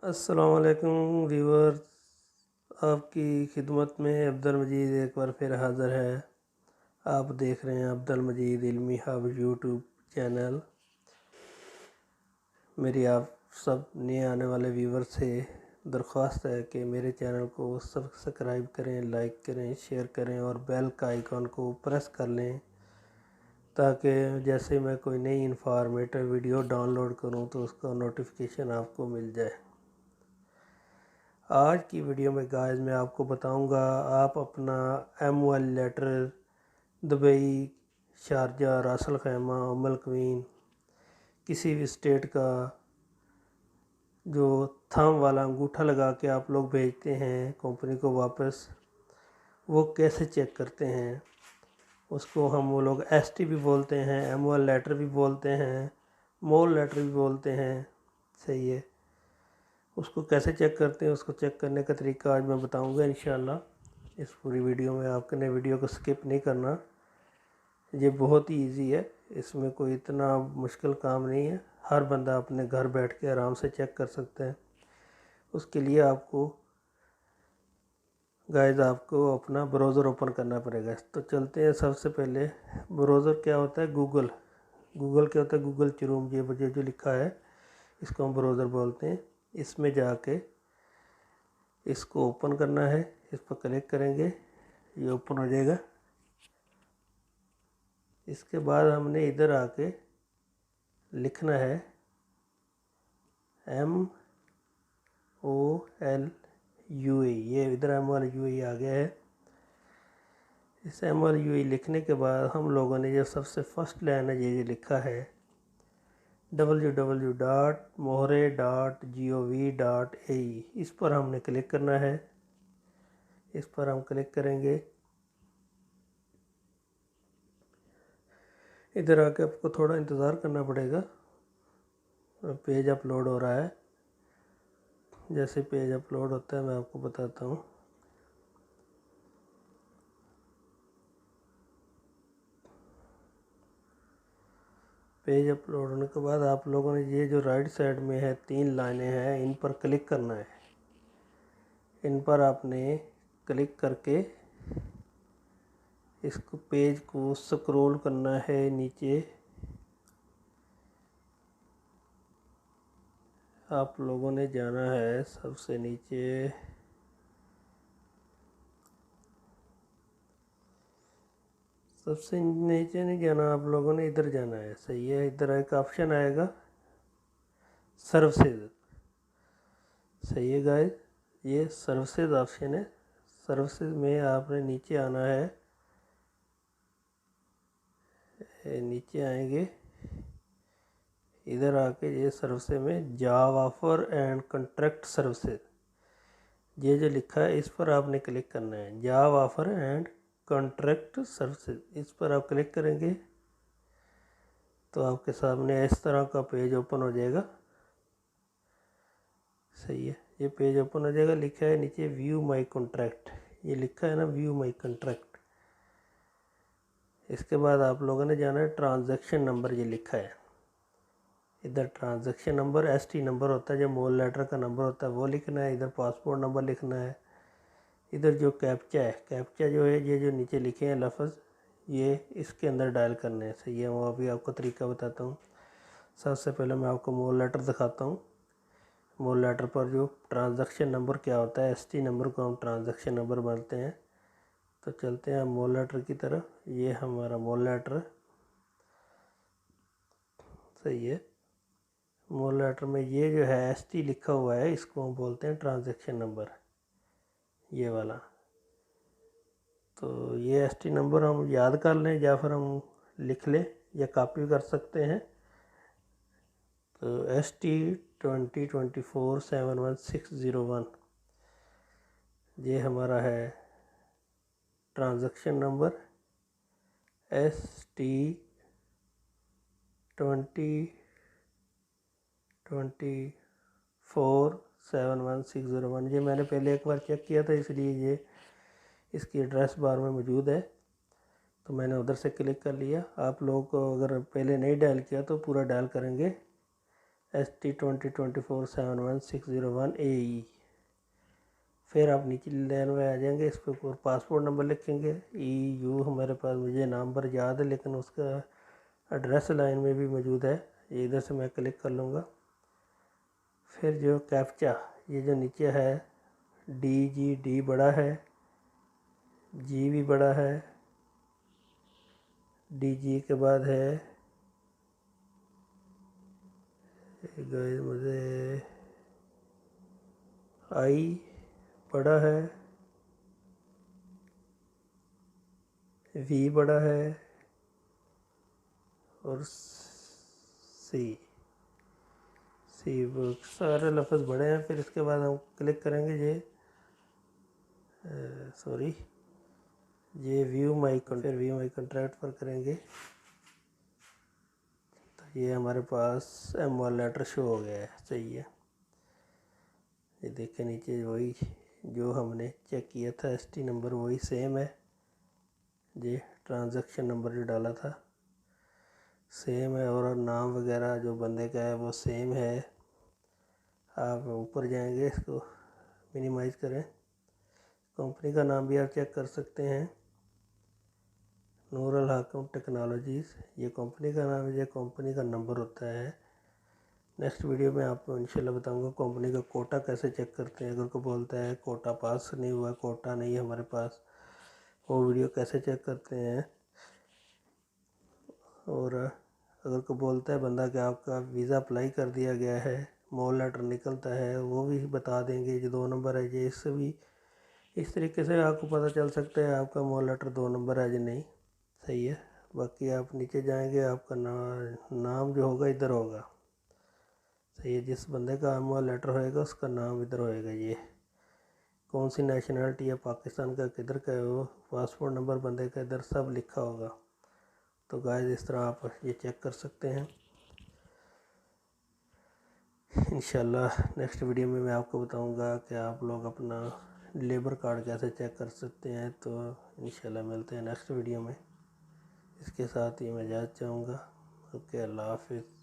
अस्सलाम वालेकुम व्यूअर्स, आपकी खिदमत में अब्दुल मजीद एक बार फिर हाज़िर है। आप देख रहे हैं अब्दुल मजीद इल्मी हब यूट्यूब चैनल। मेरी आप सब नए आने वाले व्यूअर से दरख्वास्त है कि मेरे चैनल को सब्सक्राइब करें, लाइक करें, शेयर करें और बेल का आइकॉन को प्रेस कर लें ताकि जैसे मैं कोई नई इंफॉर्मेटिव वीडियो डाउनलोड करूं तो उसका नोटिफिकेशन आपको मिल जाए। आज की वीडियो में गाइस मैं आपको बताऊंगा आप अपना MOL लेटर दुबई, शारजा, रास अल खैमा, उम्मुल क्वीन किसी भी स्टेट का जो थंब वाला अंगूठा लगा के आप लोग भेजते हैं कंपनी को वापस, वो कैसे चेक करते हैं। उसको हम वो लोग ST भी बोलते हैं, MOL लेटर भी बोलते हैं, मोल लेटर भी बोलते हैं। सही है, उसको कैसे चेक करते हैं, उसको चेक करने का तरीका आज मैं बताऊंगा इंशाल्लाह। इस पूरी वीडियो में आपने वीडियो को स्किप नहीं करना। ये बहुत ही इजी है, इसमें कोई इतना मुश्किल काम नहीं है। हर बंदा अपने घर बैठ के आराम से चेक कर सकता है। उसके लिए आपको गाइस आपको अपना ब्राउज़र ओपन करना पड़ेगा। तो चलते हैं। सबसे पहले ब्राउज़र क्या होता है, गूगल क्या होता है, गूगल क्रोम, ये मुझे जो लिखा है इसको हम ब्राउज़र बोलते हैं। इसमें जाके इसको ओपन करना है, इस पर क्लिक करेंगे, ये ओपन हो जाएगा। इसके बाद हमने इधर आके लिखना है MOLUE। ये इधर MOLUE आ गया है। इस MOLUE लिखने के बाद हम लोगों ने जो सबसे फर्स्ट लाइन है ये लिखा है www.mohre.gov.ae, इस पर हमने क्लिक करना है। इस पर हम क्लिक करेंगे। इधर आके आपको थोड़ा इंतज़ार करना पड़ेगा, पेज अपलोड हो रहा है। जैसे पेज अपलोड होता है मैं आपको बताता हूँ। पेज अपलोड होने के बाद आप लोगों ने ये जो राइट साइड में है 3 लाइनें हैं, इन पर क्लिक करना है। इन पर आपने क्लिक करके इसको पेज को स्क्रॉल करना है नीचे। आप लोगों ने जाना है सबसे नीचे, सबसे नीचे नहीं जाना, आप लोगों ने इधर जाना है। सही है, इधर एक ऑप्शन आएगा सर्विसेज। सही है गाइस, ये सर्विसेज ऑप्शन है। सर्विसेज में आपने नीचे आना है। नीचे आएंगे, इधर आके ये सर्विसेज में job offer and contract services, ये जो लिखा है इस पर आपने क्लिक करना है। Job offer and contract services, इस पर आप क्लिक करेंगे तो आपके सामने इस तरह का पेज ओपन हो जाएगा। सही है, ये पेज ओपन हो जाएगा। लिखा है नीचे व्यू माई कॉन्ट्रैक्ट, ये लिखा है ना व्यू माई कॉन्ट्रैक्ट। इसके बाद आप लोगों ने जाना है ट्रांजैक्शन नंबर, ये लिखा है इधर। ट्रांजैक्शन नंबर ST नंबर होता है, जो मोल लेटर का नंबर होता है वो लिखना है। इधर पासपोर्ट नंबर लिखना है। इधर जो कैप्चा है, कैप्चा जो है ये जो नीचे लिखे हैं लफ्ज़, ये इसके अंदर डायल करने हैं। सही है, वो अभी आपको तरीका बताता हूँ। सबसे पहले मैं आपको मोल लेटर दिखाता हूँ। मोल लेटर पर जो ट्रांजैक्शन नंबर क्या होता है, ST नंबर को हम ट्रांजैक्शन नंबर बोलते हैं। तो चलते हैं मोल लेटर की तरफ। ये हमारा मोल लेटर। सही है, मोल लेटर में ये जो है ST लिखा हुआ है, इसको हम बोलते हैं ट्रांजैक्शन नंबर, ये वाला। तो ये ST नंबर हम याद कर लें या फिर हम लिख लें या कॉपी कर सकते हैं। तो ST 2024-71601, ये हमारा है ट्रांजैक्शन नंबर। ST 2024-71601, ये मैंने पहले एक बार चेक किया था, इसलिए ये इसकी एड्रेस बार में मौजूद है, तो मैंने उधर से क्लिक कर लिया। आप लोगों को अगर पहले नहीं डायल किया तो पूरा डायल करेंगे ST20247161AE। फिर आप नीचे लाइन में आ जाएंगे, इस पर ऊपर पासपोर्ट नंबर लिखेंगे। EU हमारे पास, मुझे नंबर याद है लेकिन उसका एड्रेस लाइन में भी मौजूद है, ये इधर से मैं क्लिक कर लूँगा। फिर जो कैप्चा, ये जो नीचे है D बड़ा है, G भी बड़ा है, DG के बाद है गाइस, मुझे I बड़ा है, V बड़ा है और C सारे लफ्ज़ बड़े हैं। फिर इसके बाद हम क्लिक करेंगे ये व्यू माई कॉन्ट्रैक्ट पर करेंगे तो ये हमारे पास M1 लेटर शो हो गया है। सही है, ये देखें नीचे वही जो हमने चेक किया था, ST नंबर वही सेम है, ये ट्रांजैक्शन नंबर जो डाला था सेम है, और नाम वगैरह जो बंदे का है वो सेम है। आप ऊपर जाएंगे, इसको मिनिमाइज करें, कंपनी का नाम भी आप चेक कर सकते हैं, नूरुल हाकिम टेक्नोलॉजीज़, ये कंपनी का नाम है, ये कंपनी का नंबर होता है। नेक्स्ट वीडियो में आपको इंशाल्लाह बताऊंगा कंपनी का कोटा कैसे चेक करते हैं। अगर कोई बोलता है कोटा पास नहीं हुआ, कोटा नहीं है हमारे पास, वो वीडियो कैसे चेक करते हैं। और अगर कोई बोलता है बंदा कि आपका वीज़ा अप्लाई कर दिया गया है, मोल लेटर निकलता है, वो भी बता देंगे। जो 2 नंबर है ये, इससे भी इस तरीके से आपको पता चल सकता है आपका मोल लेटर 2 नंबर है या नहीं। सही है, बाकी आप नीचे जाएंगे, आपका नाम जो होगा इधर होगा। सही है, जिस बंदे का मोल लेटर होएगा उसका नाम इधर होएगा। ये कौन सी नेशनलिटी है, पाकिस्तान का किधर का है, वो पासपोर्ट नंबर बंदे का इधर सब लिखा होगा। तो गाइस इस तरह आप ये चेक कर सकते हैं। इंशाल्लाह नेक्स्ट वीडियो में मैं आपको बताऊंगा कि आप लोग अपना लेबर कार्ड कैसे चेक कर सकते हैं। तो इंशाल्लाह मिलते हैं नेक्स्ट वीडियो में। इसके साथ ही मैं इजाज़त चाहूँगा। ओके, अल्लाह हाफिज़।